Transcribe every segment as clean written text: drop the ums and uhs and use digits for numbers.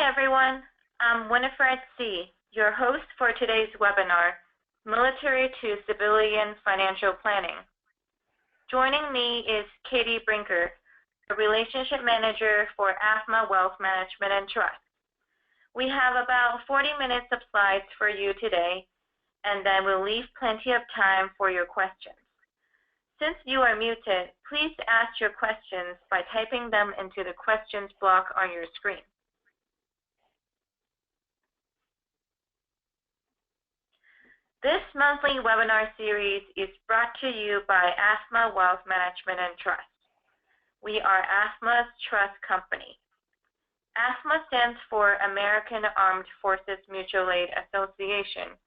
everyone. I'm Winifred C., your host for today's webinar, Military to Civilian Financial Planning. Joining me is Katie Brinker, a Relationship Manager for AAFMAA Wealth Management and Trust. We have about 40 minutes of slides for you today, and then we'll leave plenty of time for your questions. Since you are muted, please ask your questions by typing them into the questions block on your screen. This monthly webinar series is brought to you by AAFMAA Wealth Management and Trust. We are AAFMAA's trust company. AAFMAA stands for American Armed Forces Mutual Aid Association,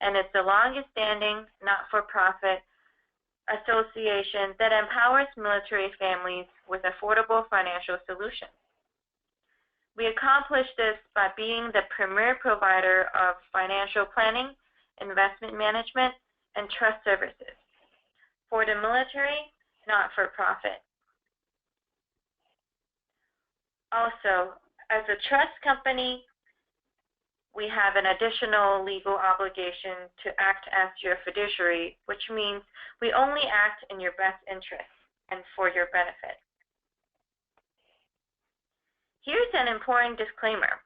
and it's the longest-standing not-for-profit association that empowers military families with affordable financial solutions. We accomplish this by being the premier provider of financial planning, investment management, and trust services for the military, not-for-profit. Also, as a trust company, we have an additional legal obligation to act as your fiduciary, which means we only act in your best interest and for your benefit. Here's an important disclaimer.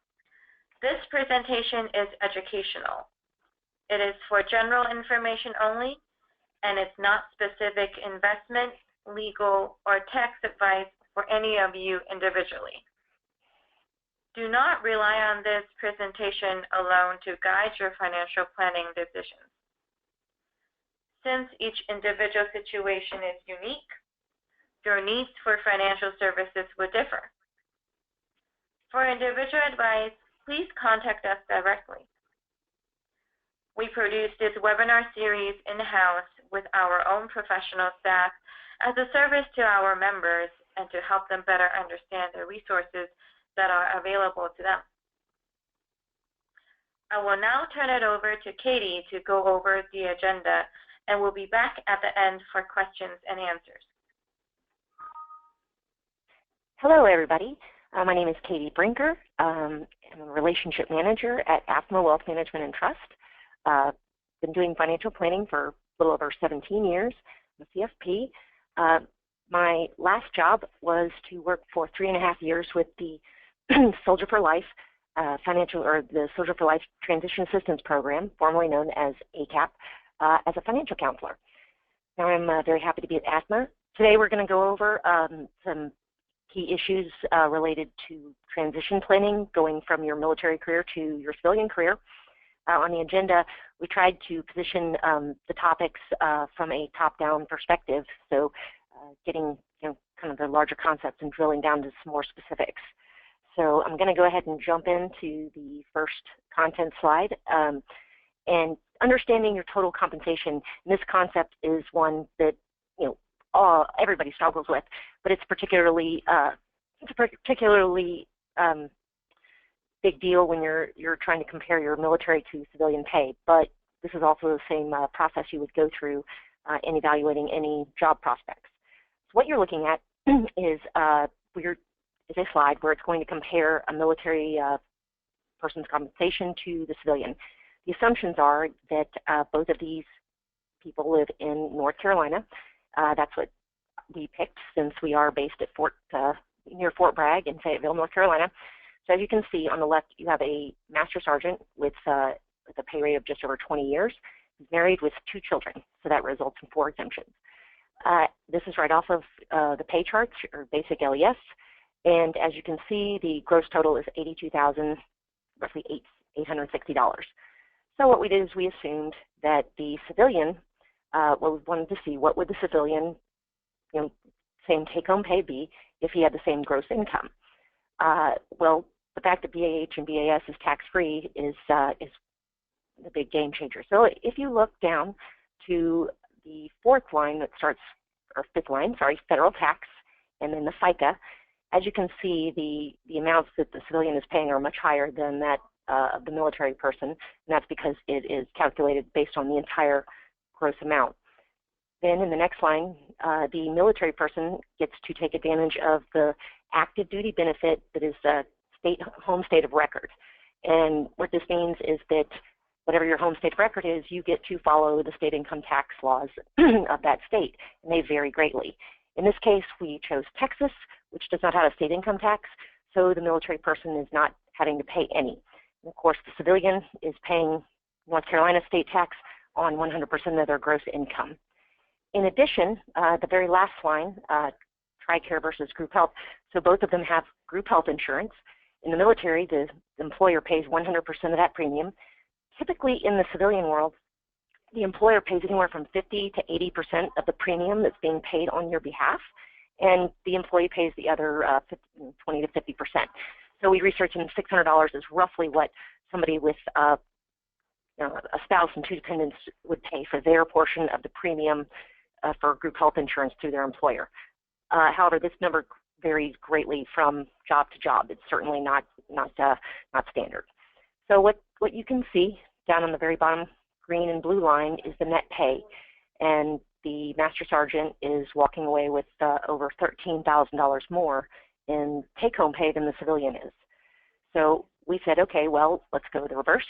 This presentation is educational. It is for general information only, and it's not specific investment, legal, or tax advice for any of you individually. Do not rely on this presentation alone to guide your financial planning decisions. Since each individual situation is unique, your needs for financial services will differ. For individual advice, please contact us directly. We produce this webinar series in-house with our own professional staff as a service to our members and to help them better understand the resources that are available to them. I will now turn it over to Katie to go over the agenda, and we'll be back at the end for questions and answers. Hello, everybody. My name is Katie Brinker. I'm a Relationship Manager at AAFMAA Wealth Management and Trust. Been doing financial planning for a little over 17 years. I'm a CFP. My last job was to work for 3.5 years with the Soldier for Life the Soldier for Life Transition Assistance Program, formerly known as ACAP, as a financial counselor. Now I'm very happy to be at AAFMAA. Today we're going to go over some key issues related to transition planning, going from your military career to your civilian career. On the agenda, we tried to position the topics from a top-down perspective, so getting kind of the larger concepts and drilling down to some more specifics. So I'm going to go ahead and jump into the first content slide. And understanding your total compensation, this concept is one that everybody struggles with, but it's particularly big deal when you're trying to compare your military to civilian pay. But this is also the same process you would go through in evaluating any job prospects. So what you're looking at is a slide where it's going to compare a military person's compensation to the civilian. The assumptions are that both of these people live in North Carolina. That's what we picked since we are based at near Fort Bragg in Fayetteville, North Carolina. So as you can see on the left, you have a master sergeant with a pay rate of just over 20 years. He's married with 2 children, so that results in 4 exemptions. This is right off of the pay charts, or basic LES. And as you can see, the gross total is $82,000, roughly $860. So what we did is we assumed that the civilian, we wanted to see what would the civilian, same take-home pay be if he had the same gross income. Well, the fact that BAH and BAS is tax-free is the big game changer. So if you look down to the 4th line that starts, or 5th line, sorry, federal tax, and then the FICA, as you can see, the amounts that the civilian is paying are much higher than that of the military person, and that's because it is calculated based on the entire gross amount. Then in the next line, the military person gets to take advantage of the active duty benefit that is home state of record. And what this means is that whatever your home state of record is, you get to follow the state income tax laws of that state, and they vary greatly. In this case, we chose Texas, which does not have a state income tax, so the military person is not having to pay any. And of course, the civilian is paying North Carolina state tax on 100% of their gross income. In addition, the very last line, TRICARE versus group health, so both of them have group health insurance. In the military, the employer pays 100% of that premium. Typically in the civilian world, the employer pays anywhere from 50 to 80% of the premium that's being paid on your behalf, and the employee pays the other 20 to 50%. So we researched, and $600 is roughly what somebody with a spouse and 2 dependents would pay for their portion of the premium for group health insurance through their employer. However, this number varies greatly from job to job. It's certainly not standard. So what you can see down on the very bottom green and blue line is the net pay, and the Master Sergeant is walking away with over $13,000 more in take-home pay than the civilian is. So we said, okay, well, let's go the reverse,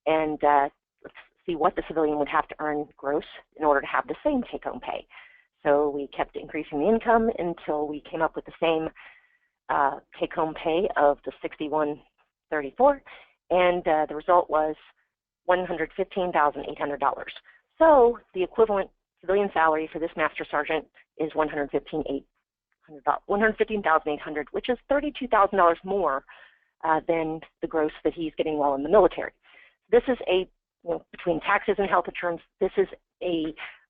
and let's see what the civilian would have to earn gross in order to have the same take-home pay. So we kept increasing the income until we came up with the same take-home pay of the $61.34, and the result was $115,800. So the equivalent civilian salary for this Master Sergeant is $115,800, which is $32,000 more than the gross that he's getting while in the military. This is between taxes and health insurance, this is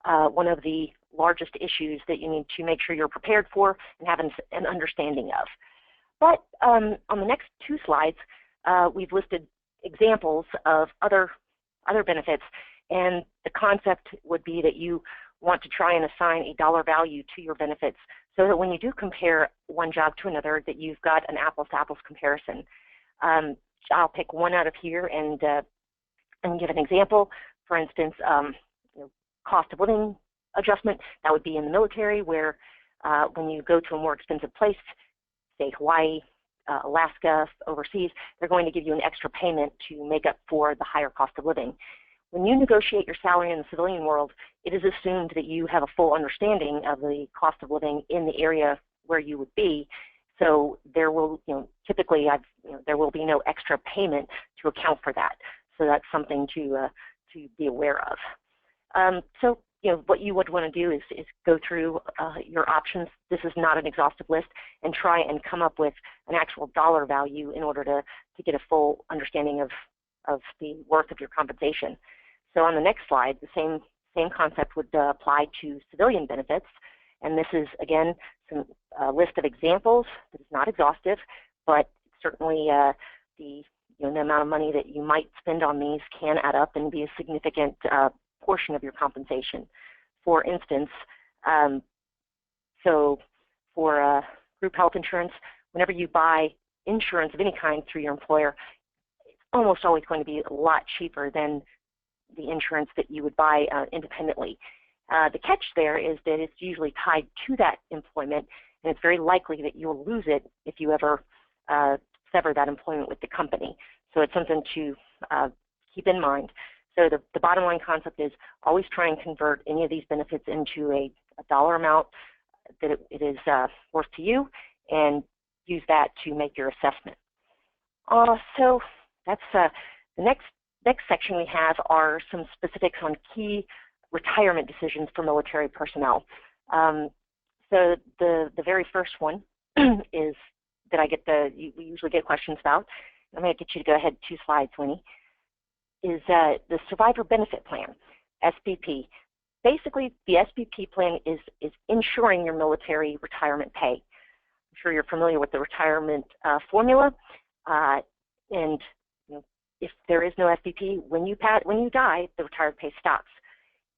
one of the largest issues that you need to make sure you're prepared for and have an understanding of. But on the next two slides, we've listed examples of other benefits, and the concept would be that you want to try and assign a dollar value to your benefits so that when you do compare one job to another, that you've got an apples-to-apples comparison. I'll pick one out of here and give an example. For instance, cost of living adjustment, that would be in the military, where when you go to a more expensive place, say Hawaii, Alaska, overseas, they're going to give you an extra payment to make up for the higher cost of living. When you negotiate your salary in the civilian world, it is assumed that you have a full understanding of the cost of living in the area where you would be. So there will, typically, there will be no extra payment to account for that. So that's something to be aware of. So what you would want to do is go through your options. This is not an exhaustive list, and try and come up with an actual dollar value in order to get a full understanding of the worth of your compensation. So on the next slide, the same concept would apply to civilian benefits, and this is again a list of examples. It is not exhaustive, but certainly the amount of money that you might spend on these can add up and be a significant portion of your compensation. For instance, so for group health insurance, whenever you buy insurance of any kind through your employer, it's almost always going to be a lot cheaper than the insurance that you would buy independently. The catch there is that it's usually tied to that employment, and it's very likely that you'll lose it if you ever sever that employment with the company. So it's something to keep in mind. So the bottom line concept is always try and convert any of these benefits into a dollar amount that it is worth to you, and use that to make your assessment. So that's the next section we have are some specifics on key retirement decisions for military personnel. So the very first one is that we usually get questions about. I'm going to get you to go ahead 2 slides, Winnie. Is the Survivor Benefit Plan, SBP. Basically, the SBP plan is ensuring your military retirement pay. I'm sure you're familiar with the retirement formula, and if there is no SBP, when you die, the retired pay stops.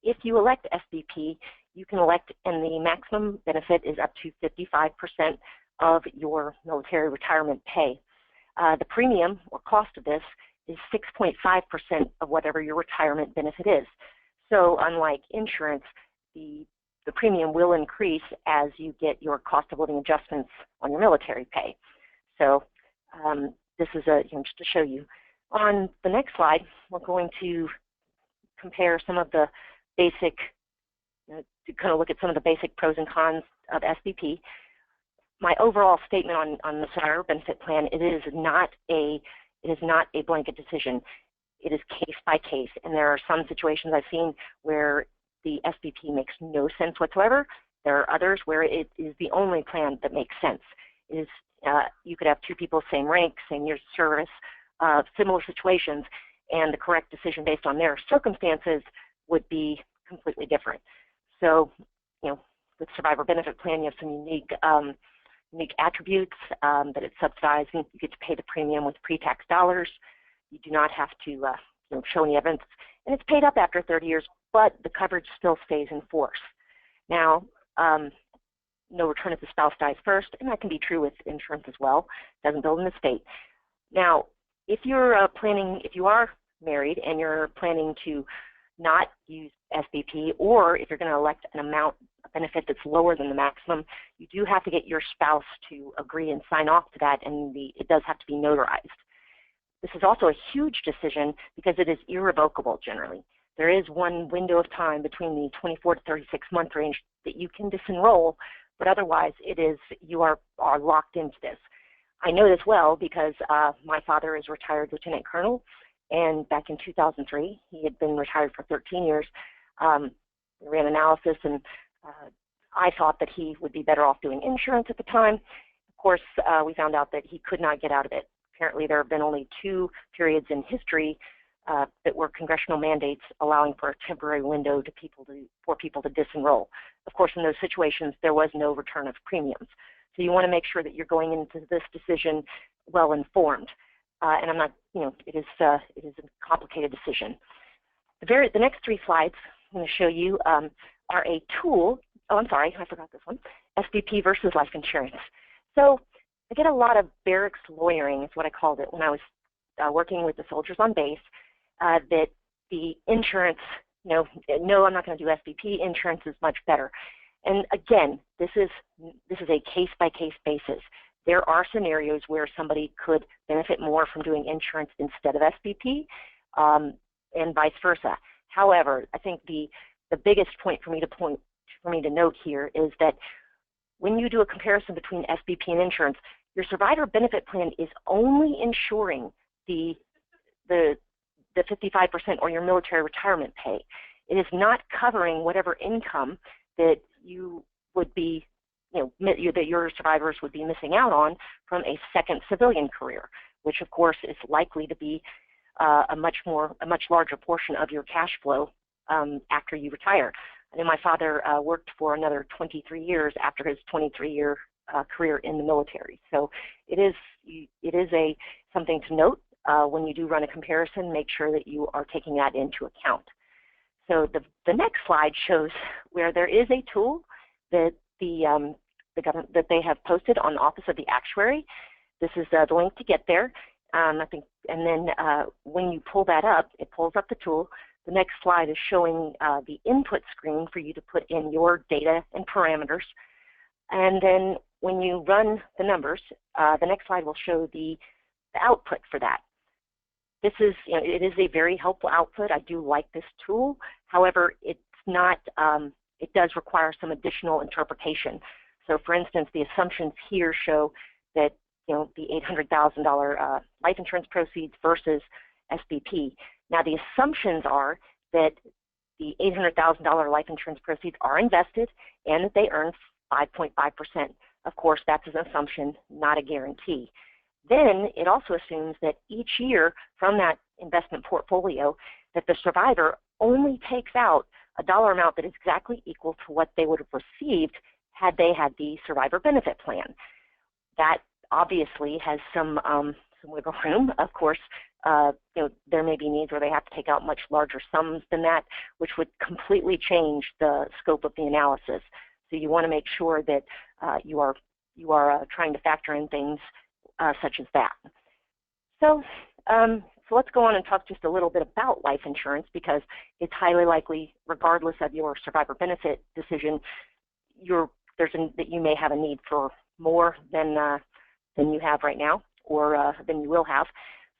If you elect SBP, you can elect, and the maximum benefit is up to 55% of your military retirement pay. The premium or cost of this is 6.5% of whatever your retirement benefit is. So unlike insurance, the premium will increase as you get your cost of living adjustments on your military pay. So this is just to show you. On the next slide, we're going to compare some of the basic, to kind of look at some of the basic pros and cons of SBP. My overall statement on the survivor benefit plan, it is not a blanket decision. It is case by case, and there are some situations I've seen where the SBP makes no sense whatsoever. There are others where it is the only plan that makes sense. It is, you could have two people, same rank, same years of service, similar situations, and the correct decision based on their circumstances would be completely different. So, with survivor benefit plan, you have some unique attributes, that it's subsidizing. You get to pay the premium with pre-tax dollars. You do not have to show any evidence, and it's paid up after 30 years, but the coverage still stays in force. Now, no return if the spouse dies first, and that can be true with insurance as well. Doesn't build an estate. Now, if you're if you are married and you're planning to not use SBP, or if you're going to elect an amount of benefit that's lower than the maximum, you do have to get your spouse to agree and sign off to that, and it does have to be notarized. This is also a huge decision because it is irrevocable generally. There is one window of time between the 24 to 36 month range that you can disenroll, but otherwise you are locked into this. I know this well because my father is retired lieutenant colonel, and back in 2003, he had been retired for 13 years. We ran analysis, and I thought that he would be better off doing insurance at the time. Of course, we found out that he could not get out of it. Apparently, there have been only 2 periods in history that were congressional mandates allowing for a temporary window for people to disenroll. Of course, in those situations, there was no return of premiums. So you want to make sure that you're going into this decision well informed. And I'm not, it is a complicated decision. The next 3 slides I'm going to show you are a tool. Oh, I'm sorry, I forgot this one. SBP versus life insurance. So I get a lot of barracks lawyering, is what I called it, when I was working with the soldiers on base, that the insurance, no, I'm not going to do SBP. Insurance is much better. And again, this is a case-by-case basis. There are scenarios where somebody could benefit more from doing insurance instead of SBP, and vice versa. However, I think the biggest point for me to note here is that when you do a comparison between SBP and insurance, your survivor benefit plan is only insuring the 55% or your military retirement pay. It is not covering whatever income that you would be, that your survivors would be missing out on from a second civilian career, which of course is likely to be a much larger portion of your cash flow after you retire. I know my father worked for another 23 years after his 23-year career in the military. So it is something to note when you do run a comparison. Make sure that you are taking that into account. So the next slide shows where there is a tool that the government that they have posted on the Office of the Actuary. This is the link to get there. I think, and then when you pull that up, it pulls up the tool. The next slide is showing the input screen for you to put in your data and parameters. And then when you run the numbers, the next slide will show the output for that. This is, it is a very helpful output. I do like this tool. However, it's not, it does require some additional interpretation. So for instance, the assumptions here show that, the $800,000 life insurance proceeds versus SBP. Now the assumptions are that the $800,000 life insurance proceeds are invested and that they earn 5.5%. Of course, that's an assumption, not a guarantee. Then it also assumes that each year from that investment portfolio that the survivor only takes out a dollar amount that is exactly equal to what they would have received had they had the survivor benefit plan. That obviously has some wiggle room. Of course, there may be needs where they have to take out much larger sums than that, which would completely change the scope of the analysis. So you want to make sure that you are trying to factor in things such as that. So let's go on and talk just a little bit about life insurance, because it's highly likely, regardless of your survivor benefit decision, that you may have a need for more than you have right now. or than you will have.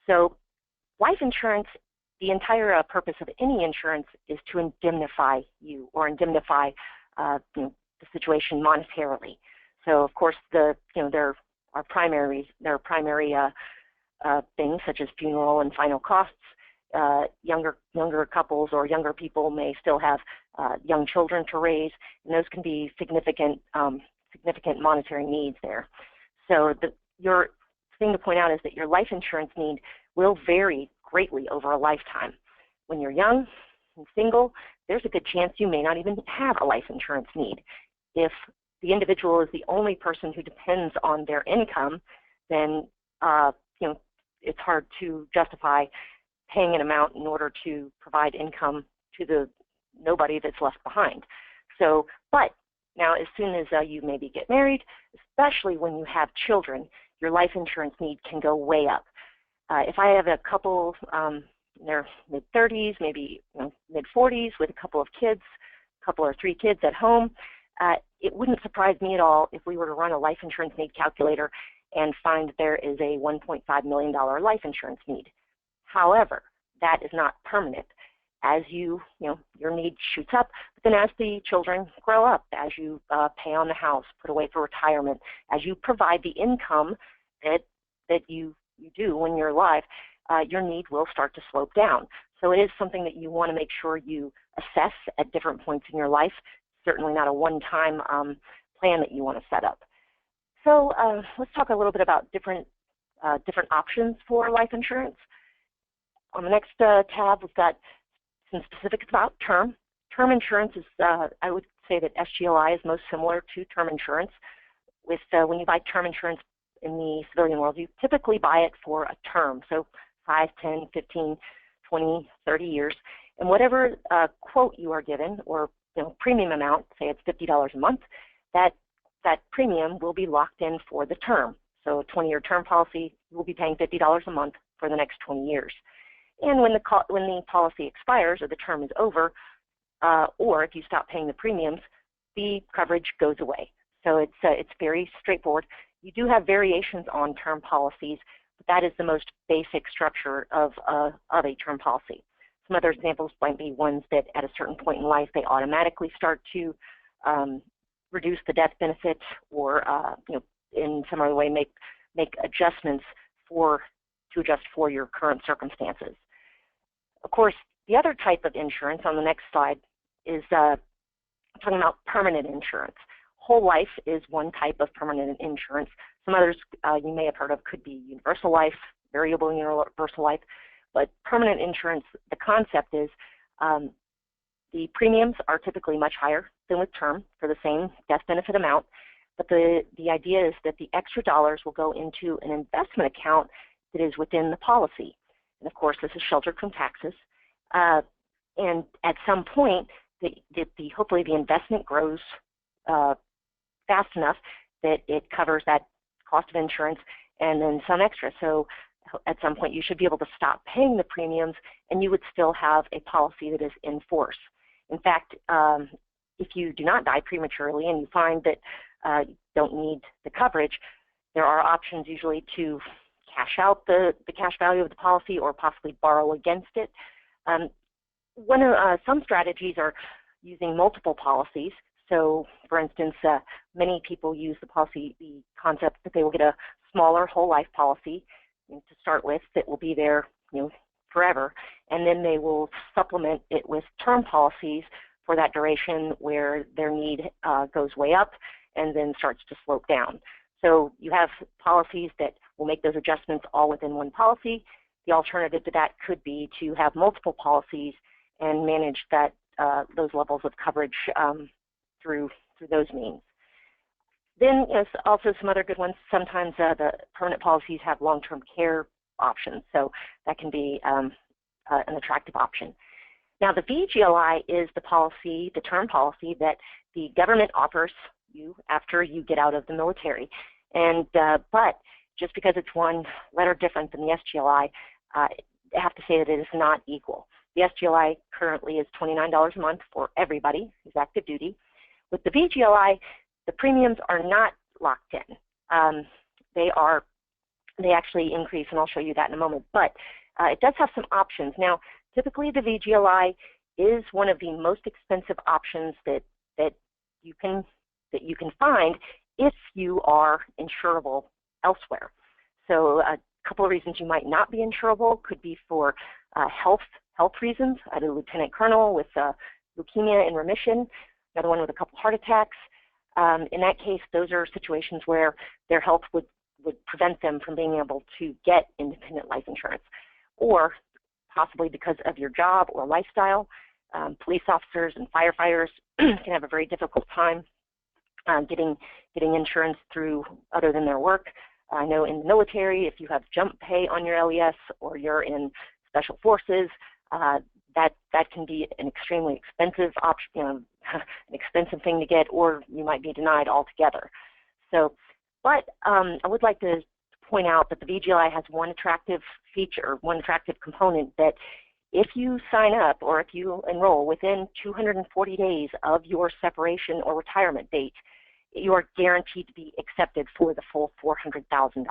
So life insurance, the entire purpose of any insurance is to indemnify you or indemnify the situation monetarily. So of course there are primary things such as funeral and final costs. Younger couples or younger people may still have young children to raise, and those can be significant monetary needs there. So your thing to point out is that your life insurance need will vary greatly over a lifetime. When you're young and single, there's a good chance you may not even have a life insurance need. If the individual is the only person who depends on their income, then it's hard to justify paying an amount in order to provide income to the nobody that's left behind. So, but now as soon as you maybe get married, especially when you have children, your life insurance need can go way up. If I have a couple in their mid-30s, maybe mid-40s with a couple of kids, a couple or 3 kids at home, it wouldn't surprise me at all if we were to run a life insurance need calculator and find that there is a $1.5 million life insurance need. However, that is not permanent. As your need shoots up, but then as the children grow up, as you pay on the house, put away for retirement, as you provide the income that you do in your life, your need will start to slope down. So it is something that you want to make sure you assess at different points in your life. Certainly not a one-time plan that you want to set up. So let's talk a little bit about different options for life insurance. On the next tab, we've got some specifics about term. Term insurance is, I would say that SGLI is most similar to term insurance. With when you buy term insurance in the civilian world, you typically buy it for a term, so 5, 10, 15, 20, 30 years. And whatever quote you are given, or premium amount, say it's $50 a month, that premium will be locked in for the term. So a 20-year term policy, you will be paying $50 a month for the next 20 years. And when the policy expires or the term is over, or if you stop paying the premiums, the coverage goes away. So it's very straightforward. You do have variations on term policies, but that is the most basic structure of a term policy. Some other examples might be ones that at a certain point in life they automatically start to reduce the death benefit, or in some other way make adjustments to adjust for your current circumstances. Of course, the other type of insurance on the next slide is talking about permanent insurance. Whole life is one type of permanent insurance. Some others you may have heard of could be universal life, variable universal life, but permanent insurance, the concept is the premiums are typically much higher than with term for the same death benefit amount, but the idea is that the extra dollars will go into an investment account that is within the policy. And of course, this is sheltered from taxes. And at some point, hopefully the investment grows fast enough that it covers that cost of insurance and then some extra. So at some point, you should be able to stop paying the premiums, and you would still have a policy that is in force. In fact, if you do not die prematurely and you find that you don't need the coverage, there are options usually to cash out the cash value of the policy or possibly borrow against it. Some strategies are using multiple policies. So, for instance, many people use the concept that they will get a smaller whole life policy to start with that will be there, forever, and then they will supplement it with term policies for that duration where their need goes way up and then starts to slope down. So you have policies that will make those adjustments all within one policy. The alternative to that could be to have multiple policies and manage those levels of coverage through those means. Then also some other good ones. Sometimes the permanent policies have long-term care options, so that can be an attractive option. Now the VGLI is the term policy that the government offers you after you get out of the military. And but just because it's one letter different than the SGLI, I have to say that it is not equal. The SGLI currently is $29 a month for everybody who's active duty. With the VGLI, the premiums are not locked in. They are they actually increase, and I'll show you that in a moment. But it does have some options. Now, typically the VGLI is one of the most expensive options that you can find if you are insurable elsewhere. So a couple of reasons you might not be insurable could be for health reasons. I had a lieutenant colonel with leukemia in remission, another one with a couple heart attacks. In that case, those are situations where their health would prevent them from being able to get independent life insurance, or possibly because of your job or lifestyle. Police officers and firefighters can have a very difficult time getting insurance through other than their work. I know in the military, if you have jump pay on your LES or you're in special forces, that can be an extremely expensive option, an expensive thing to get, or you might be denied altogether. So, but I would like to point out that the VGLI has one attractive feature, one attractive component, that if you sign up or if you enroll within 240 days of your separation or retirement date, you are guaranteed to be accepted for the full $400,000.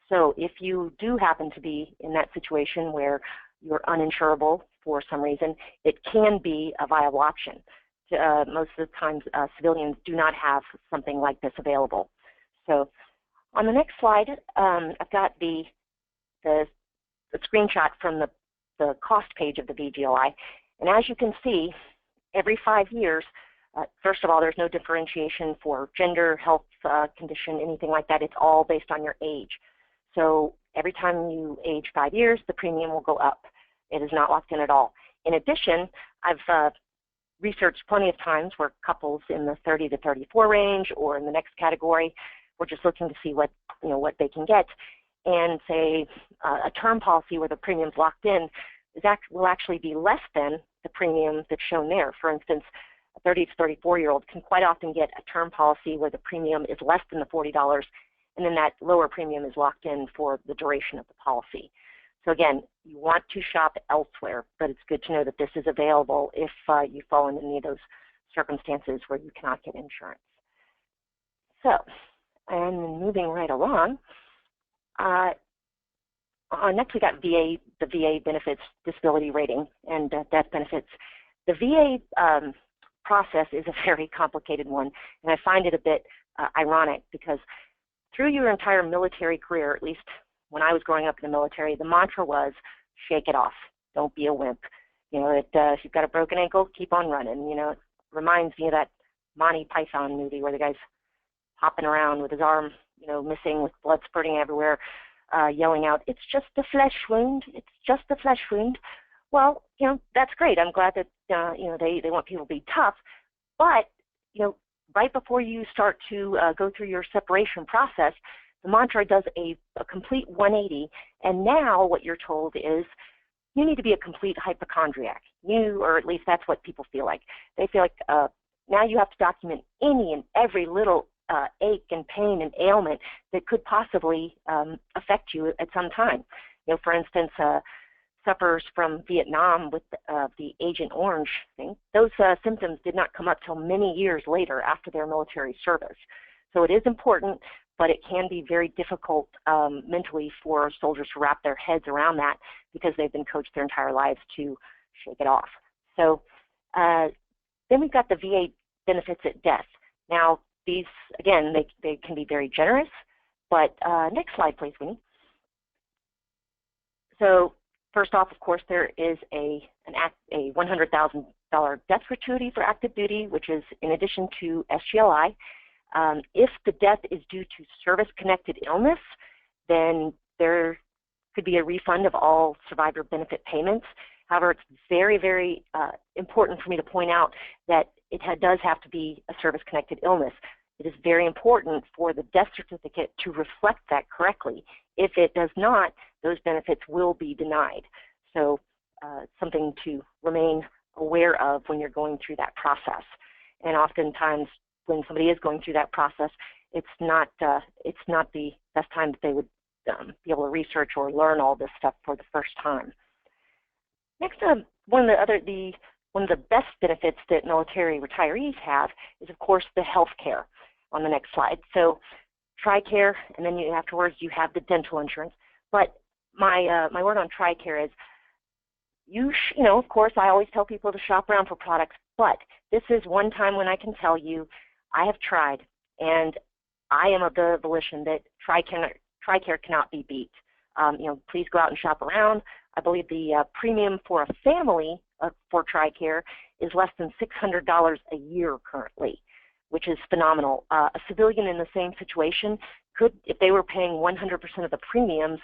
So if you do happen to be in that situation where you're uninsurable for some reason, it can be a viable option. Most of the times, civilians do not have something like this available. So on the next slide, I've got the screenshot from the cost page of the VGLI. And as you can see, every 5 years, first of all, there's no differentiation for gender, health condition, anything like that. It's all based on your age. So every time you age 5 years, the premium will go up. It is not locked in at all. In addition, I've researched plenty of times where couples in the 30 to 34 range or in the next category, we're just looking to see what they can get, and say a term policy where the premium's locked in will actually be less than the premium that's shown there. For instance, a 30 to 34-year-old can quite often get a term policy where the premium is less than the $40, and then that lower premium is locked in for the duration of the policy. So again, you want to shop elsewhere, but it's good to know that this is available if you fall in any of those circumstances where you cannot get insurance. So, and moving right along, next we got the VA benefits disability rating and death benefits. The VA process is a very complicated one, and I find it a bit ironic because through your entire military career, at least when I was growing up in the military, the mantra was, shake it off, don't be a wimp. If you've got a broken ankle, keep on running. It reminds me of that Monty Python movie where the guy's hopping around with his arm, missing, with blood spurting everywhere, yelling out, it's just a flesh wound, it's just a flesh wound. Well, that's great. I'm glad that, they want people to be tough. But, right before you start to go through your separation process, the mantra does a complete 180, and now what you're told is you need to be a complete hypochondriac. Or at least that's what people feel like. They feel like now you have to document any and every little ache and pain and ailment that could possibly affect you at some time. For instance, sufferers from Vietnam with the Agent Orange thing, those symptoms did not come up till many years later after their military service. So it is important, but it can be very difficult mentally for soldiers to wrap their heads around that because they've been coached their entire lives to shake it off. So then we've got the VA benefits at death. Now, these, again, they can be very generous, but next slide, please, Winnie. So first off, of course, there is a $100,000 death gratuity for active duty, which is in addition to SGLI. If the death is due to service-connected illness, then there could be a refund of all survivor benefit payments. However, it's very, very important for me to point out that it does have to be a service-connected illness. It is very important for the death certificate to reflect that correctly. If it does not, those benefits will be denied. So something to remain aware of when you're going through that process. And oftentimes, when somebody is going through that process, it's not the best time that they would be able to research or learn all this stuff for the first time. Next, one of the best benefits that military retirees have is, of course, the health care on the next slide. So TRICARE, and then afterwards you have the dental insurance. But my word on TRICARE is, you know, of course, I always tell people to shop around for products, but this is one time when I can tell you I have tried, and I am of the volition that TRICARE cannot be beat. You know, please go out and shop around. I believe the premium for a family for TRICARE is less than $600 a year currently, which is phenomenal. A civilian in the same situation could, if they were paying 100% of the premiums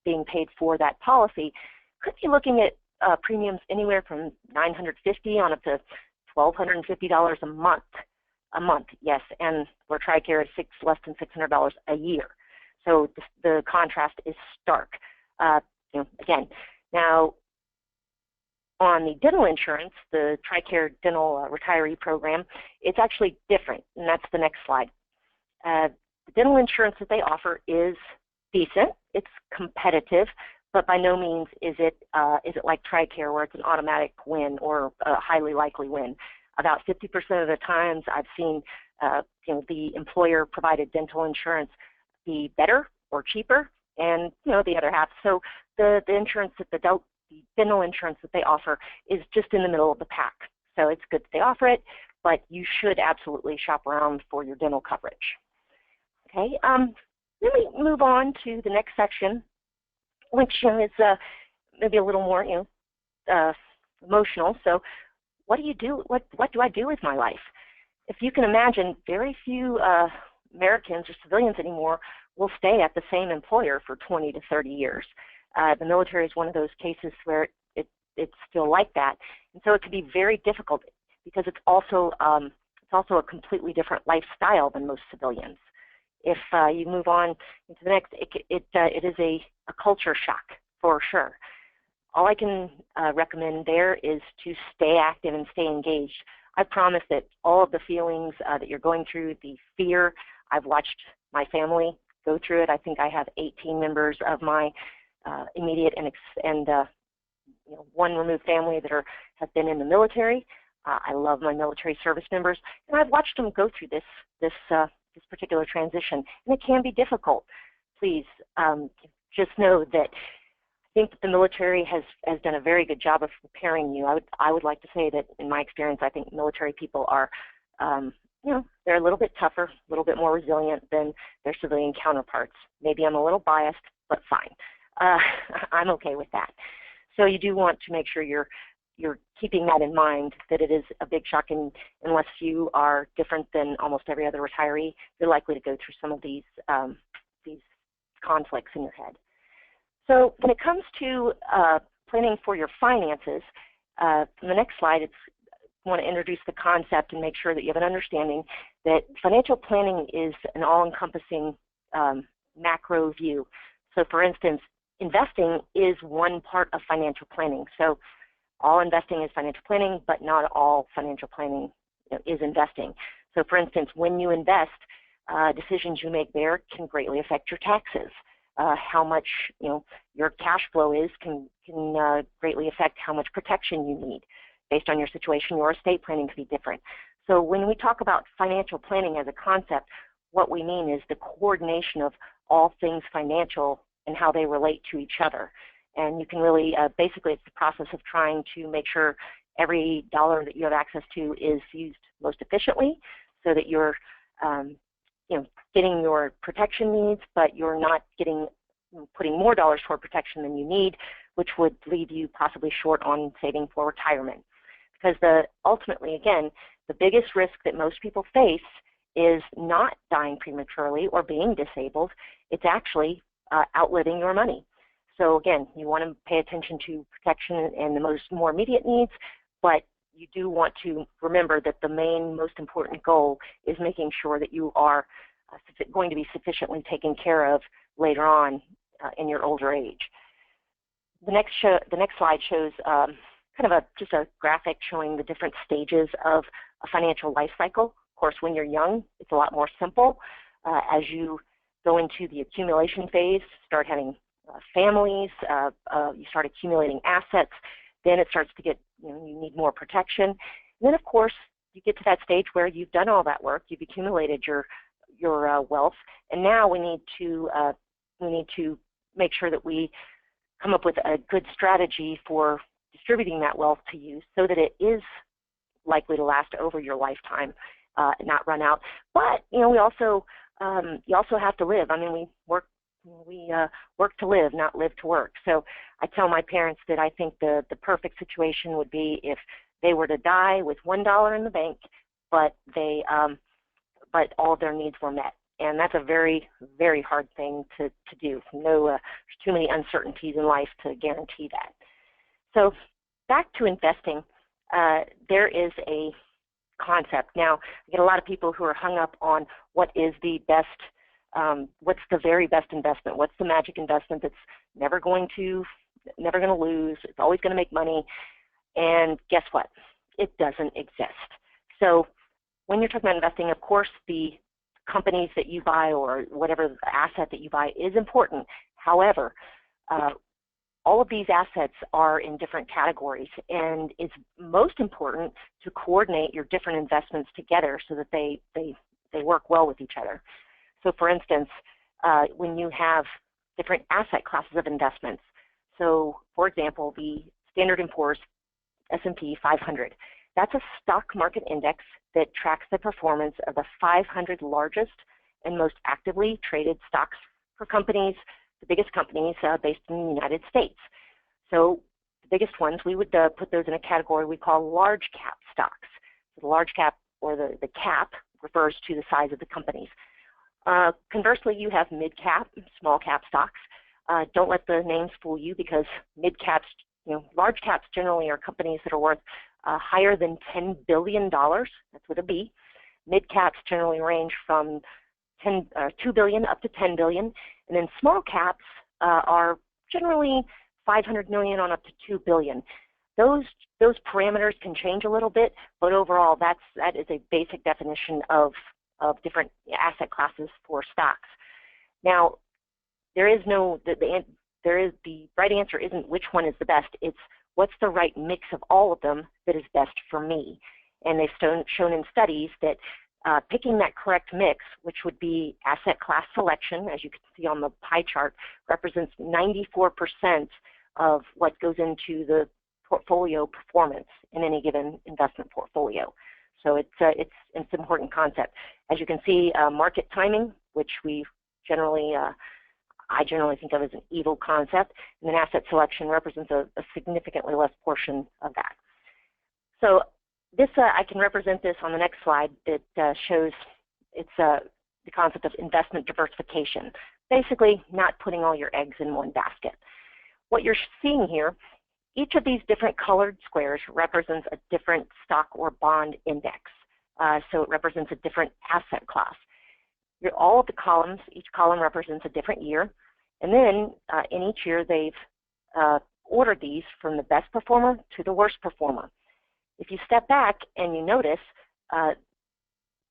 being paid for that policy, could be looking at premiums anywhere from $950 on up to $1,250 a month. Yes, and where TRICARE is less than $600 a year. So the contrast is stark. You know, again, now on the dental insurance, the TRICARE dental retiree program, it's actually different, and that's the next slide. The dental insurance that they offer is decent. It's competitive, but by no means is it like TRICARE, where it's an automatic win or a highly likely win. About 50% of the times I've seen you know, the employer-provided dental insurance be better or cheaper, and you know, the other half. So the insurance that the dental insurance that they offer is just in the middle of the pack. So it's good that they offer it, but you should absolutely shop around for your dental coverage. Okay, let me move on to the next section, which is maybe a little more, you know, emotional. So what do you do? What do I do with my life? If you can imagine, very few Americans or civilians anymore will stay at the same employer for 20 to 30 years. The military is one of those cases where it's still like that, and so it can be very difficult because it's also a completely different lifestyle than most civilians. If you move on into the next, it is a culture shock for sure. All I can recommend there is to stay active and stay engaged. I promise that all of the feelings that you're going through, the fear, I've watched my family go through it. I think I have 18 members of my immediate and you know, one removed family that have been in the military. I love my military service members, and I've watched them go through this particular transition, and it can be difficult. Please just know that I think that the military has done a very good job of preparing you. I would like to say that in my experience, I think military people are, you know, they're a little bit tougher, a little bit more resilient than their civilian counterparts. Maybe I'm a little biased, but fine. I'm okay with that. So you do want to make sure you're keeping that in mind, that it is a big shock, and unless you are different than almost every other retiree, you're likely to go through some of these conflicts in your head. So when it comes to planning for your finances, on the next slide, I want to introduce the concept and make sure that you have an understanding that financial planning is an all-encompassing macro view. So for instance, investing is one part of financial planning. So all investing is financial planning, but not all financial planning, you know, is investing. So for instance, when you invest, decisions you make there can greatly affect your taxes. How much, you know, your cash flow is can greatly affect how much protection you need. Based on your situation, your estate planning can be different. So when we talk about financial planning as a concept, what we mean is the coordination of all things financial and how they relate to each other. And you can really, basically it's the process of trying to make sure every dollar that you have access to is used most efficiently, so that you're you know, getting your protection needs, but you're not putting more dollars toward protection than you need, which would leave you possibly short on saving for retirement. Because ultimately, again, the biggest risk that most people face is not dying prematurely or being disabled. It's actually outliving your money. So again, you want to pay attention to protection and the more immediate needs, but you do want to remember that the most important goal is making sure that you are going to be sufficiently taken care of later on in your older age. The next slide shows kind of just a graphic showing the different stages of a financial life cycle. Of course, when you're young, it's a lot more simple. As you go into the accumulation phase, start having families, you start accumulating assets, then it starts to get, you know, you need more protection. And then, of course, you get to that stage where you've done all that work, you've accumulated your wealth, and now we need to make sure that we come up with a good strategy for distributing that wealth to you so that it is likely to last over your lifetime, not run out. But you know, you also have to live. I mean, we work to live, not live to work. So I tell my parents that I think the perfect situation would be if they were to die with $1 in the bank, but all of their needs were met. And that's a very, very hard thing to do. There's too many uncertainties in life to guarantee that. So back to investing, there is a concept. Now, I get a lot of people who are hung up on what is the best, what's the very best investment, what's the magic investment that's never going to lose, it's always going to make money, and guess what? It doesn't exist. So when you're talking about investing, of course, the companies that you buy or whatever the asset that you buy is important. However, all of these assets are in different categories, and it's most important to coordinate your different investments together so that they work well with each other. So for instance, when you have different asset classes of investments, so for example, the Standard & Poor's S&P 500, that's a stock market index that tracks the performance of the 500 largest and most actively traded stocks for companies, the biggest companies based in the United States. So the biggest ones, we would put those in a category we call large cap stocks. So the large cap, or the cap, refers to the size of the companies. Conversely, you have mid cap, small cap stocks. Don't let the names fool you, because mid caps, large caps generally are companies that are worth higher than $10 billion. That's with a B. Mid caps generally range from $2 billion up to $10 billion, and then small caps are generally $500 million on up to $2 billion. Those parameters can change a little bit, but overall, that is a basic definition of different asset classes for stocks. Now, the right answer isn't which one is the best. It's what's the right mix of all of them that is best for me. And they've shown in studies that picking that correct mix, which would be asset class selection, as you can see on the pie chart, represents 94% of what goes into the portfolio performance in any given investment portfolio. So it's an important concept. As you can see, market timing, which I generally think of as an evil concept, and then asset selection represents a significantly less portion of that. So this, I can represent this on the next slide that shows it's the concept of investment diversification. Basically, not putting all your eggs in one basket. What you're seeing here, each of these different colored squares represents a different stock or bond index. So it represents a different asset class. All of the columns, each column represents a different year. And then in each year, they've ordered these from the best performer to the worst performer. If you step back and you notice,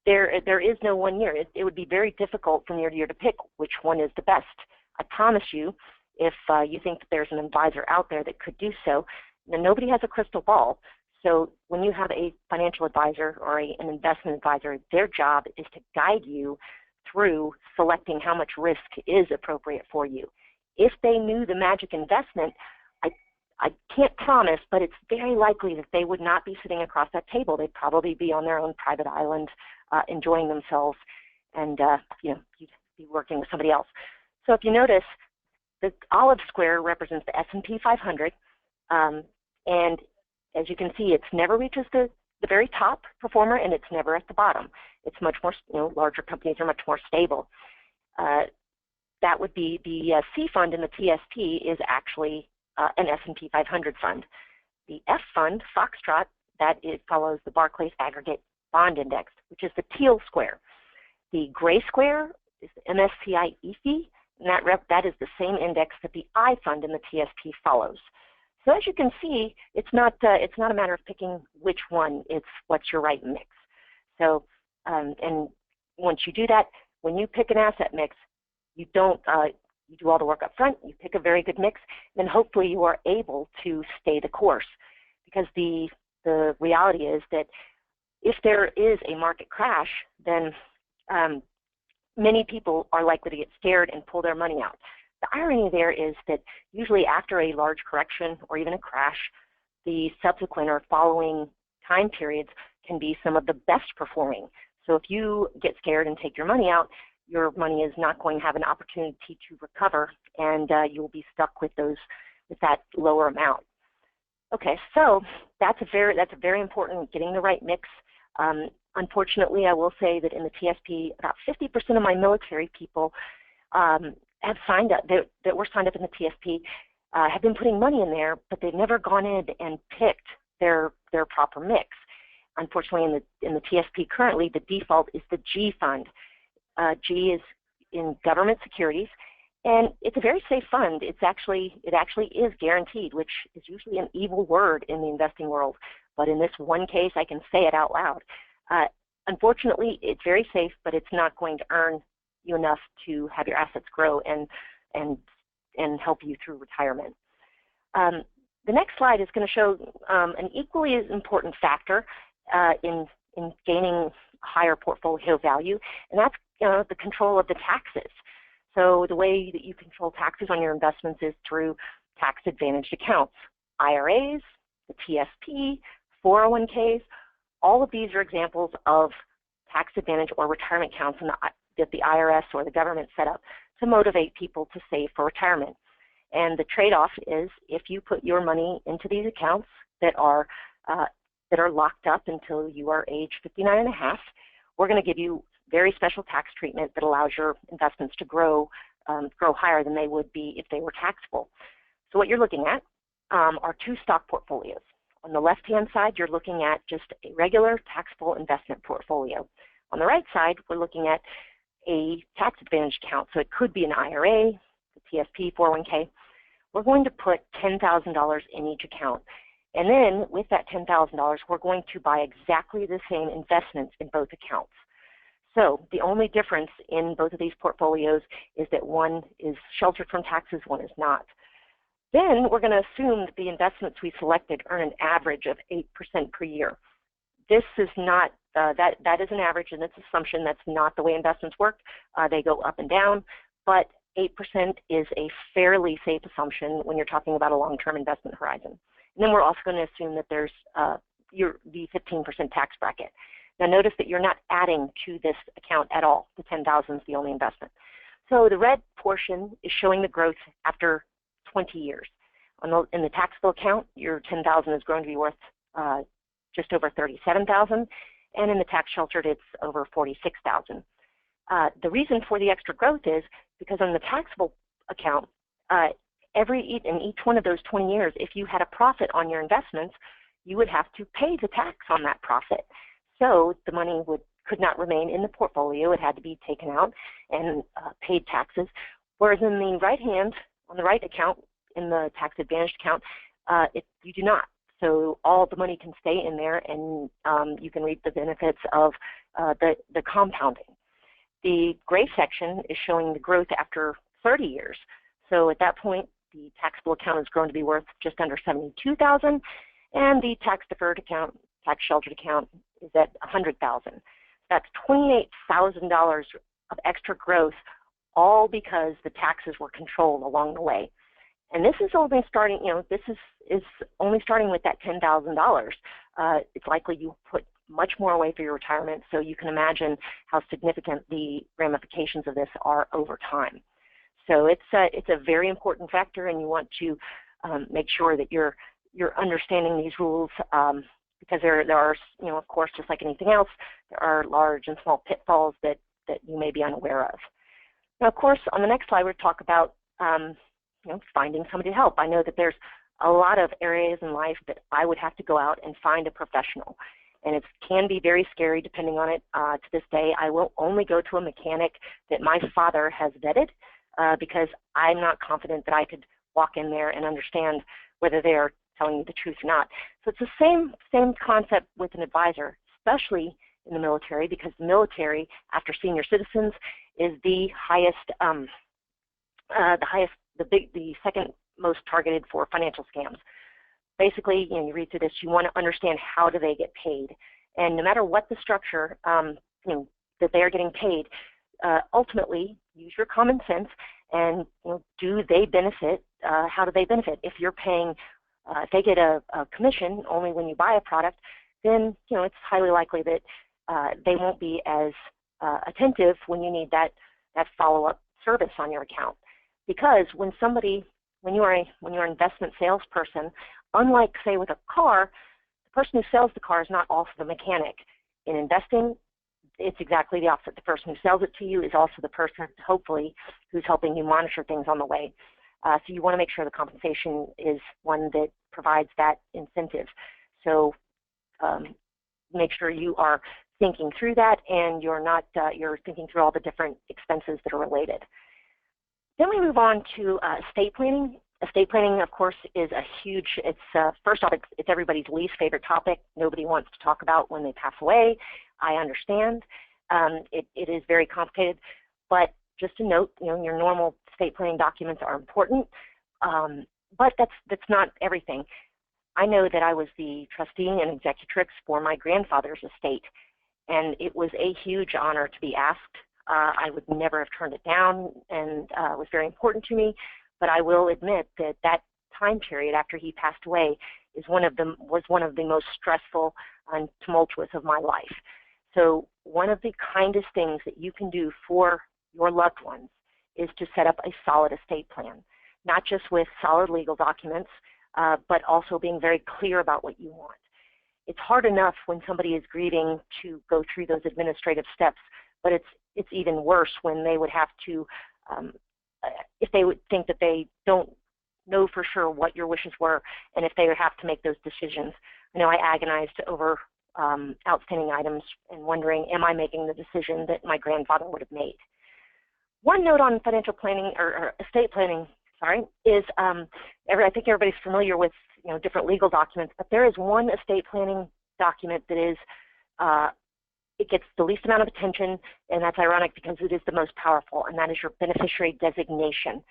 there is no one year. It would be very difficult from year to year to pick which one is the best. I promise you, if you think that there's an advisor out there that could do so, then nobody has a crystal ball. So when you have a financial advisor or an investment advisor, their job is to guide you through selecting how much risk is appropriate for you. If they knew the magic investment, I can't promise, but it's very likely that they would not be sitting across that table. They'd probably be on their own private island, enjoying themselves, and you'd be working with somebody else. So if you notice, the olive square represents the S&P 500, and as you can see, it never reaches the very top performer, and it's never at the bottom. It's much more, larger companies are much more stable. That would be the C fund in the TSP is actually an S&P 500 fund. The F fund, Foxtrot, follows the Barclays Aggregate Bond Index, which is the teal square. The gray square is the MSCI EAFE, and that is the same index that the I fund in the TSP follows. So as you can see, it's not a matter of picking which one, it's what's your right mix. So, and once you do that, when you pick an asset mix, you do all the work up front, you pick a very good mix, then hopefully you are able to stay the course. Because the reality is that if there is a market crash, then many people are likely to get scared and pull their money out. The irony there is that usually after a large correction or even a crash, the subsequent or following time periods can be some of the best performing. So if you get scared and take your money out, your money is not going to have an opportunity to recover, and you'll be stuck with that lower amount. Okay, so that's very important, getting the right mix. Unfortunately, I will say that in the TSP, about 50% of my military people have signed up, that were signed up in the TSP, have been putting money in there, but they've never gone in and picked their proper mix. Unfortunately, in the TSP currently, the default is the G fund. G is in government securities, and it's a very safe fund. It actually is guaranteed, which is usually an evil word in the investing world. But in this one case, I can say it out loud. Unfortunately, it's very safe, but it's not going to earn you enough to have your assets grow and help you through retirement. The next slide is going to show an equally as important factor in gaining higher portfolio value, and that's the control of the taxes. So the way that you control taxes on your investments is through tax-advantaged accounts, IRAs, the TSP, 401ks. All of these are examples of tax-advantaged or retirement accounts that the IRS or the government set up to motivate people to save for retirement. And the trade-off is if you put your money into these accounts that are locked up until you are age 59 and a half, we're going to give you very special tax treatment that allows your investments to grow higher than they would be if they were taxable. So what you're looking at are two stock portfolios. On the left-hand side, you're looking at just a regular taxable investment portfolio. On the right side, we're looking at a tax-advantaged account. So it could be an IRA, the TSP, 401k. We're going to put $10,000 in each account. And then with that $10,000, we're going to buy exactly the same investments in both accounts. So the only difference in both of these portfolios is that one is sheltered from taxes, one is not. Then we're going to assume that the investments we selected earn an average of 8% per year. This is not, that is an average, and it's an assumption. That's not the way investments work. They go up and down, but 8% is a fairly safe assumption when you're talking about a long-term investment horizon. And then we're also going to assume that there's the 15% tax bracket. Now notice that you're not adding to this account at all. The 10,000 is the only investment. So the red portion is showing the growth after 20 years. In the taxable account, your 10,000 has grown to be worth just over 37,000, and in the tax sheltered, it's over 46,000. The reason for the extra growth is because on the taxable account, in each one of those 20 years, if you had a profit on your investments, you would have to pay the tax on that profit. So the money could not remain in the portfolio. It had to be taken out and paid taxes. Whereas in the right hand, on the right account, in the tax-advantaged account, you do not. So all the money can stay in there, and you can reap the benefits of the compounding. The gray section is showing the growth after 30 years. So at that point, the taxable account has grown to be worth just under $72,000, and the tax-deferred account, tax-sheltered account, is at $100,000. That's $28,000 of extra growth, all because the taxes were controlled along the way. And this is only starting, this is only starting with that $10,000. It's likely you put much more away for your retirement, so you can imagine how significant the ramifications of this are over time. So it's a very important factor, and you want to make sure that you're understanding these rules because there are, of course, just like anything else, there are large and small pitfalls that you may be unaware of. Now, of course, on the next slide, we'll talk about finding somebody to help. I know that there's a lot of areas in life that I would have to go out and find a professional, and it can be very scary depending on it. To this day, I will only go to a mechanic that my father has vetted because I'm not confident that I could walk in there and understand whether they are telling you the truth or not. So it's the same concept with an advisor, especially in the military, because the military, after senior citizens, is the the second most targeted for financial scams. Basically, you read through this, you want to understand how do they get paid, and no matter what the structure, that they are getting paid, ultimately use your common sense and do they benefit? How do they benefit? If you're paying, if they get a commission only when you buy a product, then it's highly likely that they won't be as attentive when you need that follow-up service on your account. Because when you're an investment salesperson, unlike say with a car, the person who sells the car is not also the mechanic. In investing, it's exactly the opposite. The person who sells it to you is also the person, hopefully, who's helping you monitor things on the way. So you want to make sure the compensation is one that provides that incentive. So make sure you are thinking through that, and you're thinking through all the different expenses that are related. Then we move on to estate planning. Estate planning, of course, is a huge, first off, it's everybody's least favorite topic. Nobody wants to talk about when they pass away. I understand. It is very complicated, but just a note, your normal estate planning documents are important, but that's not everything. I know that I was the trustee and executrix for my grandfather's estate, and it was a huge honor to be asked. I would never have turned it down, and it was very important to me. But I will admit that that time period after he passed away was one of the most stressful and tumultuous of my life. So one of the kindest things that you can do for your loved ones is to set up a solid estate plan, not just with solid legal documents, but also being very clear about what you want. It's hard enough when somebody is grieving to go through those administrative steps, but it's even worse when they would have to, if they would think that they don't know for sure what your wishes were, and if they would have to make those decisions. I know I agonized over outstanding items and wondering, am I making the decision that my grandfather would have made? One note on financial planning or estate planning, is I think everybody's familiar with different legal documents, but there is one estate planning document that is it gets the least amount of attention, and that's ironic because it is the most powerful, and that is your beneficiary designation.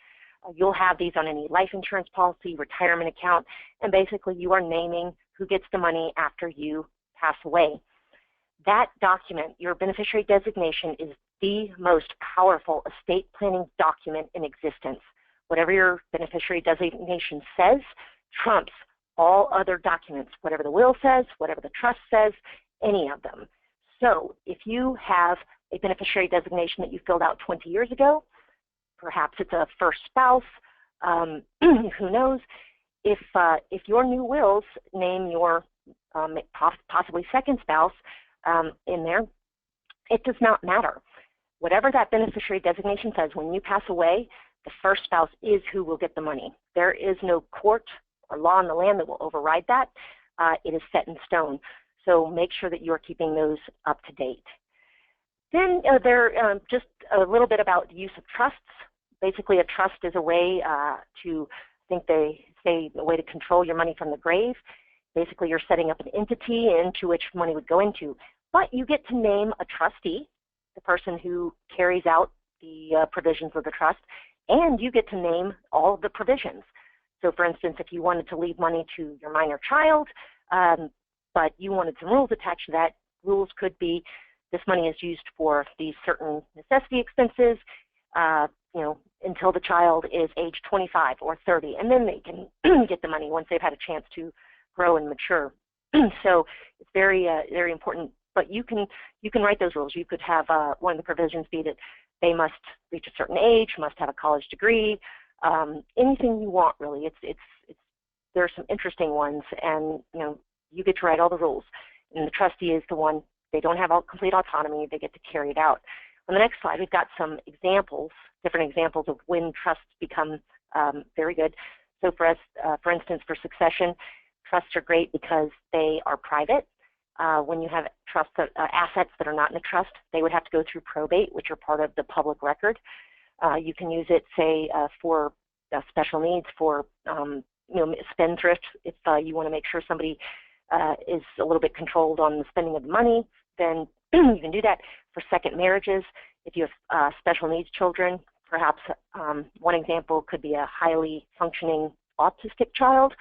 You'll have these on any life insurance policy, retirement account, and basically you are naming who gets the money after you pass away. That document, your beneficiary designation, is the most powerful estate planning document in existence. Whatever your beneficiary designation says trumps all other documents, whatever the will says, whatever the trust says, any of them. So if you have a beneficiary designation that you filled out 20 years ago, perhaps it's a first spouse, who knows, if your new wills name your possibly second spouse in there, it does not matter. Whatever that beneficiary designation says, when you pass away, the first spouse is who will get the money. There is no court or law in the land that will override that. It is set in stone. So make sure that you are keeping those up to date. Then just a little bit about the use of trusts. Basically, a trust is a way to, I think they say, a way to control your money from the grave. Basically, you're setting up an entity into which money would go into. But you get to name a trustee, the person who carries out the provisions of the trust, and you get to name all of the provisions. So, for instance, if you wanted to leave money to your minor child, but you wanted some rules attached to that, rules could be this money is used for these certain necessity expenses, until the child is age 25 or 30, and then they can get the money once they've had a chance to grow and mature. So it's very, very important. But you can write those rules. You could have one of the provisions be that they must reach a certain age, must have a college degree, anything you want really. There are some interesting ones, and you get to write all the rules. And the trustee is the one. They don't have complete autonomy. They get to carry it out. On the next slide, we've got some examples, different examples of when trusts become very good. So for instance, for succession, trusts are great because they are private. When you have trust assets that are not in a trust, they would have to go through probate, which are part of the public record. You can use it, say, for special needs, for spendthrift. If you want to make sure somebody is a little bit controlled on the spending of the money, then you can do that. For second marriages, if you have special needs children, perhaps one example could be a highly functioning autistic child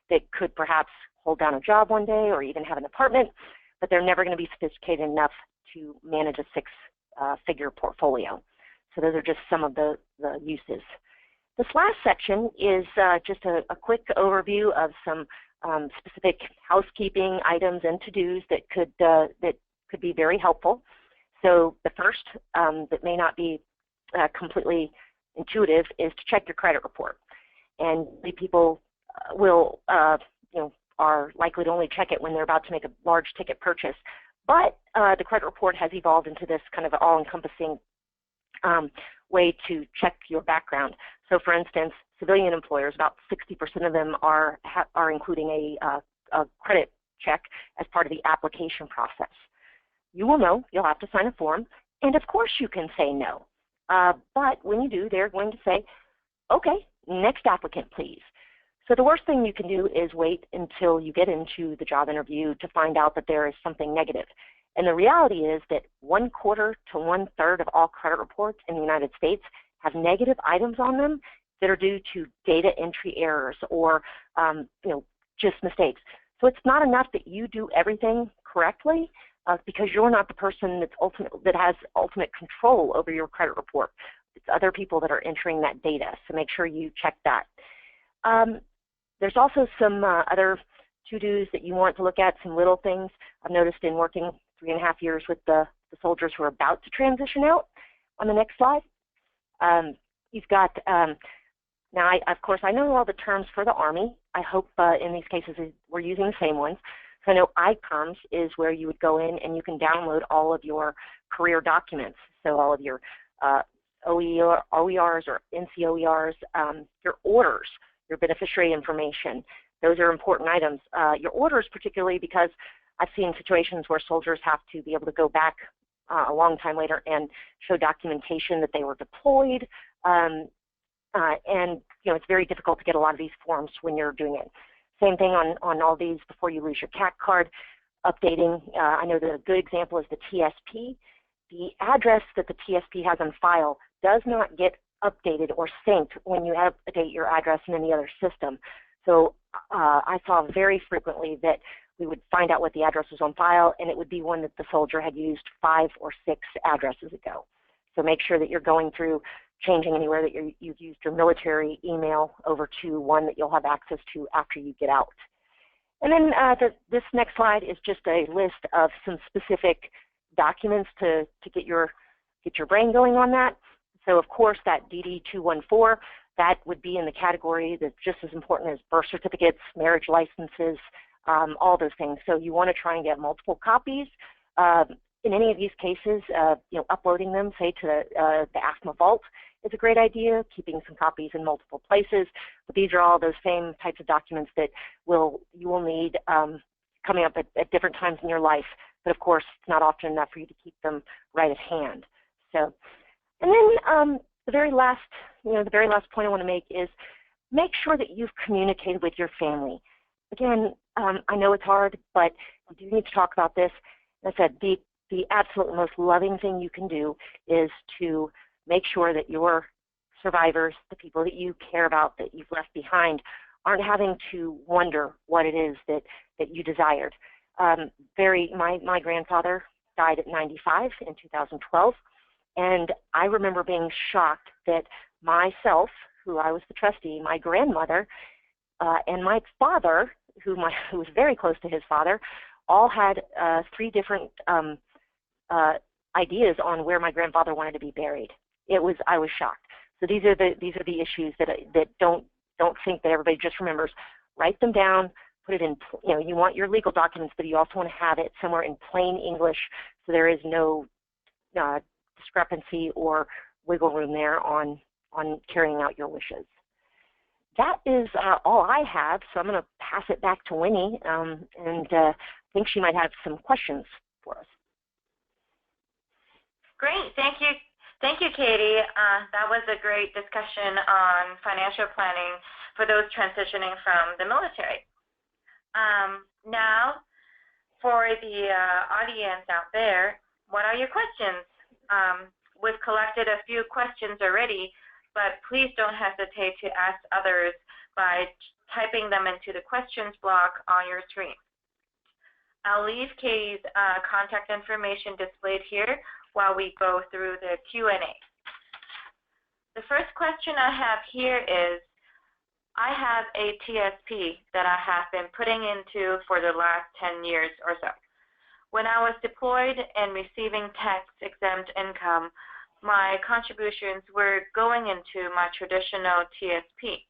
that could perhaps hold down a job one day or even have an apartment, but they're never going to be sophisticated enough to manage a figure portfolio. So those are just some of the uses. This last section is just a quick overview of some specific housekeeping items and to-dos that could be very helpful. So the first that may not be completely intuitive is to check your credit report. And people will, are likely to only check it when they're about to make a large ticket purchase. But the credit report has evolved into this kind of all-encompassing way to check your background. So for instance, civilian employers, about 60% of them are including a credit check as part of the application process. You will know, you'll have to sign a form, and of course you can say no. But when you do, they're going to say, okay, next applicant, please. So the worst thing you can do is wait until you get into the job interview to find out that there is something negative. And the reality is that 1/4 to 1/3 of all credit reports in the United States have negative items on them that are due to data entry errors or just mistakes. So it's not enough that you do everything correctly because you're not the person that has ultimate control over your credit report. It's other people that are entering that data, so make sure you check that. There's also some other to-dos that you want to look at, some little things. I've noticed in working 3.5 years with the soldiers who are about to transition out. On the next slide, you've got, now of course I know all the terms for the Army. I hope in these cases we're using the same ones. So I know ICOMS is where you would go in and you can download all of your career documents. So all of your OERs or NCOERs, your orders, your beneficiary information. Those are important items. Your orders particularly because I've seen situations where soldiers have to be able to go back a long time later and show documentation that they were deployed. And it's very difficult to get a lot of these forms when you're doing it. Same thing on all these before you lose your CAC card. Updating, I know that a good example is the TSP. The address that the TSP has on file does not get updated or synced when you update your address in any other system. So I saw very frequently that we would find out what the address was on file, and it would be one that the soldier had used 5 or 6 addresses ago. So make sure that you're going through changing anywhere that you've used your military email over to one that you'll have access to after you get out. And then this next slide is just a list of some specific documents to get your brain going on that. So of course that DD-214, that would be in the category that's just as important as birth certificates, marriage licenses, all those things. So you want to try and get multiple copies. In any of these cases, uploading them, say, to the AAFMAA vault is a great idea, keeping some copies in multiple places. But these are all those same types of documents that you will need coming up at different times in your life. But of course, it's not often enough for you to keep them right at hand. So, and then the very last point I want to make is make sure that you've communicated with your family. Again, I know it's hard, but you do need to talk about this. As I said, the absolute most loving thing you can do is to make sure that your survivors, the people that you care about, that you've left behind, aren't having to wonder what it is that you desired. My grandfather died at 95 in 2012, and I remember being shocked that myself, who I was the trustee, my grandmother, and my father, who was very close to his father, all had 3 different ideas on where my grandfather wanted to be buried. I was shocked. So these are the issues that don't think that everybody just remembers. Write them down. Put it in. You want your legal documents, but you also want to have it somewhere in plain English, so there is no discrepancy or wiggle room there on carrying out your wishes. That is all I have, so I'm going to pass it back to Winnie, and I think she might have some questions for us. Great, thank you. Thank you, Katie. That was a great discussion on financial planning for those transitioning from the military. Now, for the audience out there, what are your questions? We've collected a few questions already, but please don't hesitate to ask others by typing them into the questions block on your screen. I'll leave Katie's contact information displayed here while we go through the Q&A. The first question I have here is, I have a TSP that I have been putting into for the last 10 years or so. When I was deployed and receiving tax-exempt income, my contributions were going into my traditional TSP.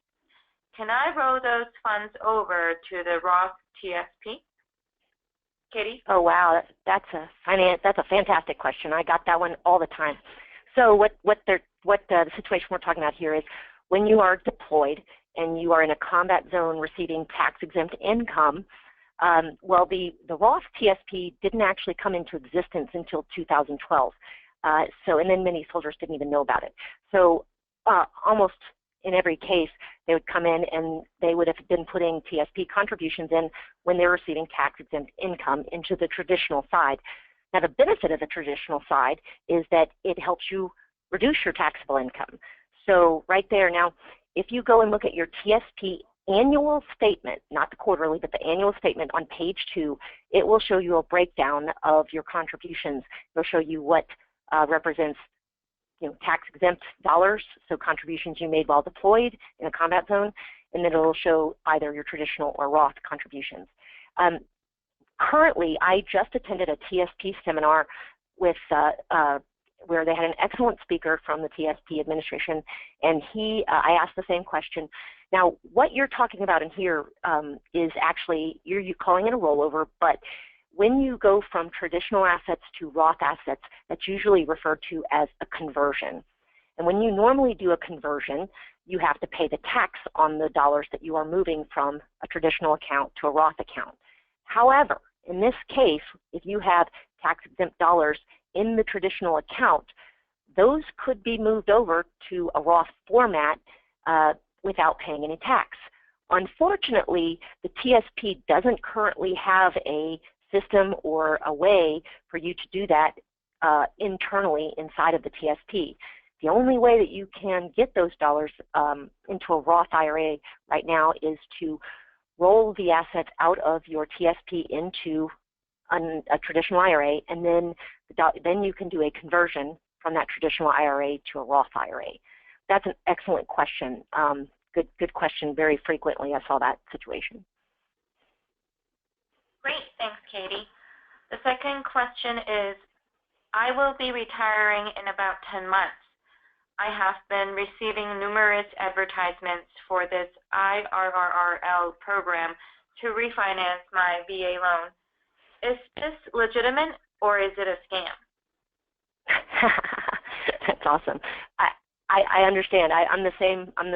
Can I roll those funds over to the Roth TSP? Katie? Oh wow, that's a fantastic question. I got that one all the time. So what the situation we're talking about here is when you are deployed and you are in a combat zone receiving tax-exempt income, well, the Roth TSP didn't actually come into existence until 2012. And then many soldiers didn't even know about it. So almost in every case, they would come in and they would have been putting TSP contributions in when they were receiving tax-exempt income into the traditional side. Now, the benefit of the traditional side is that it helps you reduce your taxable income. So right there, now, if you go and look at your TSP annual statement, not the quarterly, but the annual statement on page 2, it will show you a breakdown of your contributions. It'll show you what represents tax-exempt dollars, so contributions you made while deployed in a combat zone, and then it'll show either your traditional or Roth contributions. Currently, I just attended a TSP seminar with where they had an excellent speaker from the TSP administration, and I asked the same question. Now, what you're talking about in here is actually, you're calling it a rollover, but when you go from traditional assets to Roth assets, that's usually referred to as a conversion. And when you normally do a conversion, you have to pay the tax on the dollars that you are moving from a traditional account to a Roth account. However, in this case, if you have tax-exempt dollars in the traditional account, those could be moved over to a Roth format without paying any tax. Unfortunately, the TSP doesn't currently have a system or a way for you to do that internally inside of the TSP. The only way that you can get those dollars into a Roth IRA right now is to roll the assets out of your TSP into a traditional IRA, and then you can do a conversion from that traditional IRA to a Roth IRA. That's an excellent question. Good question. Very frequently I saw that situation. Great, thanks, Katie. The second question is, I will be retiring in about 10 months. I have been receiving numerous advertisements for this IRRL program to refinance my VA loan. Is this legitimate or is it a scam? That's awesome. I understand. I'm the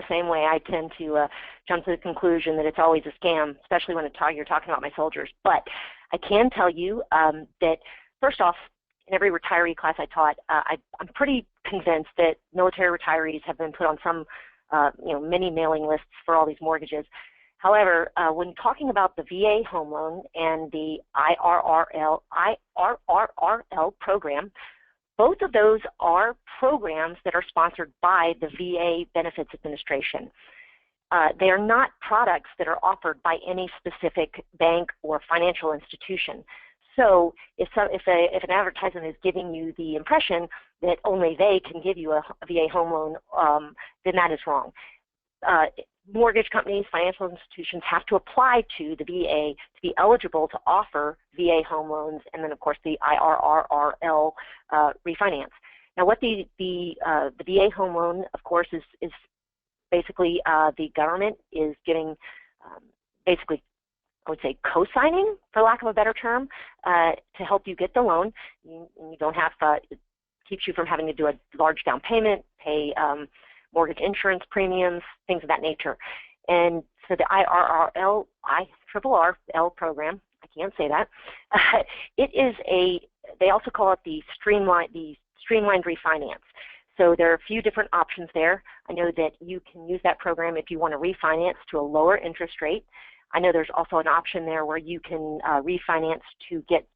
same way. I tend to jump to the conclusion that it's always a scam, especially when you're talking about my soldiers. But I can tell you that, first off, in every retiree class I taught, I'm pretty convinced that military retirees have been put on some, many mailing lists for all these mortgages. However, when talking about the VA home loan and the IRRL program, both of those are programs that are sponsored by the VA Benefits Administration. They are not products that are offered by any specific bank or financial institution. So if an advertisement is giving you the impression that only they can give you a VA home loan, then that is wrong. Mortgage companies, financial institutions have to apply to the VA to be eligible to offer VA home loans, and then of course the IRRL refinance. Now, what the VA home loan, of course, is basically the government is giving basically, I would say, co-signing, for lack of a better term, to help you get the loan. You don't have it keeps you from having to do a large down payment, pay mortgage insurance premiums, things of that nature. And so the IRRL program, I can't say that, it is they also call it the streamlined refinance. So there are a few different options there. I know that you can use that program if you want to refinance to a lower interest rate. I know there's also an option there where you can refinance to get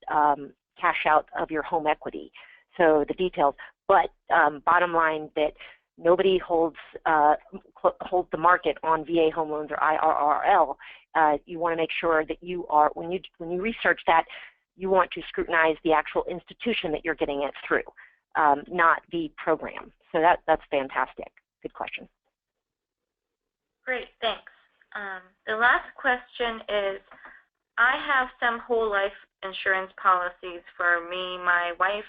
cash out of your home equity. So the details, but bottom line that nobody holds the market on VA home loans or IRRL. you want to make sure that you are, when you research that, you want to scrutinize the actual institution that you're getting it through, not the program. So that's fantastic. Good question. Great, thanks. The last question is, I have some whole life insurance policies for me, my wife,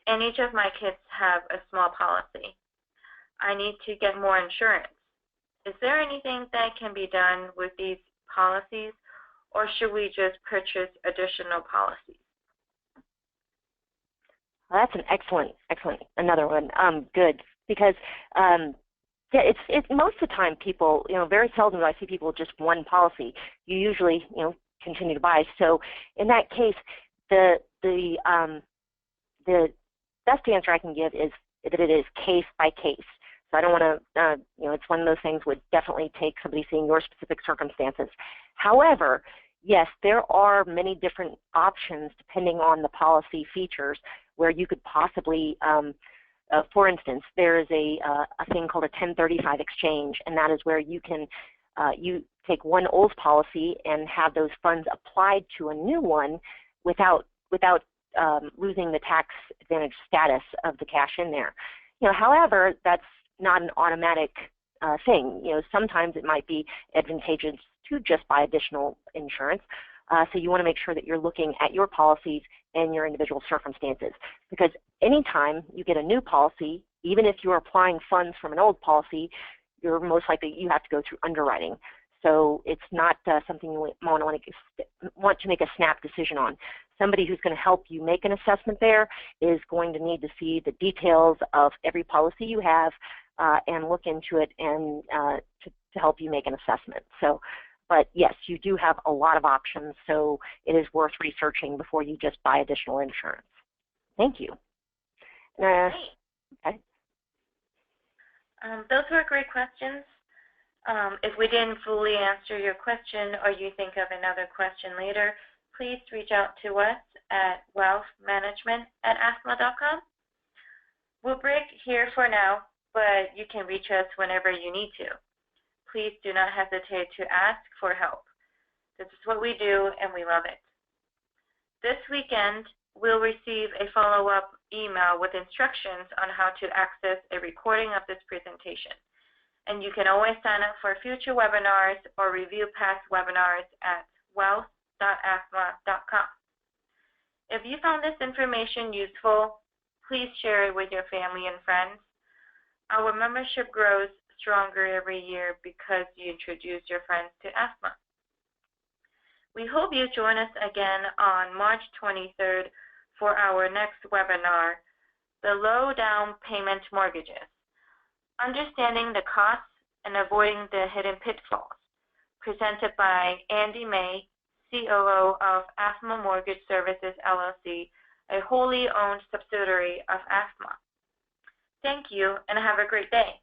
and each of my kids have a small policy. I need to get more insurance. Is there anything that can be done with these policies, or should we just purchase additional policies? Well, that's an excellent, another one. Good, because yeah, it's most of the time people, very seldom do I see people with just one policy. You usually, continue to buy. So in that case, the best answer I can give is that it is case by case. So I don't want to, it's one of those things would definitely take somebody seeing your specific circumstances. However, yes, there are many different options depending on the policy features where you could possibly, for instance, there is a thing called a 1035 exchange, and that is where you can you take one old policy and have those funds applied to a new one without losing the tax advantage status of the cash in there. However, that's not an automatic thing. Sometimes it might be advantageous to just buy additional insurance. So you want to make sure that you're looking at your policies and your individual circumstances, because anytime you get a new policy, even if you're applying funds from an old policy, you're most likely you have to go through underwriting. So it's not something you want to make a snap decision on. Somebody who's going to help you make an assessment there is going to need to see the details of every policy you have and look into it and to help you make an assessment. So, but yes, you do have a lot of options, so it is worth researching before you just buy additional insurance. Thank you. Okay. Those were great questions. If we didn't fully answer your question or you think of another question later, please reach out to us at wealthmanagement@AAFMAA.com. We'll break here for now, but you can reach us whenever you need to. Please do not hesitate to ask for help. This is what we do, and we love it. This weekend, we'll receive a follow-up email with instructions on how to access a recording of this presentation. And you can always sign up for future webinars or review past webinars at wealth.afmaa.com. If you found this information useful, please share it with your family and friends. Our membership grows stronger every year because you introduce your friends to AAFMAA. We hope you join us again on March 23rd for our next webinar, The Low Down Payment Mortgages, Understanding the Costs and Avoiding the Hidden Pitfalls, presented by Andy May, COO of AAFMAA Mortgage Services, LLC, a wholly owned subsidiary of AAFMAA. Thank you, and have a great day.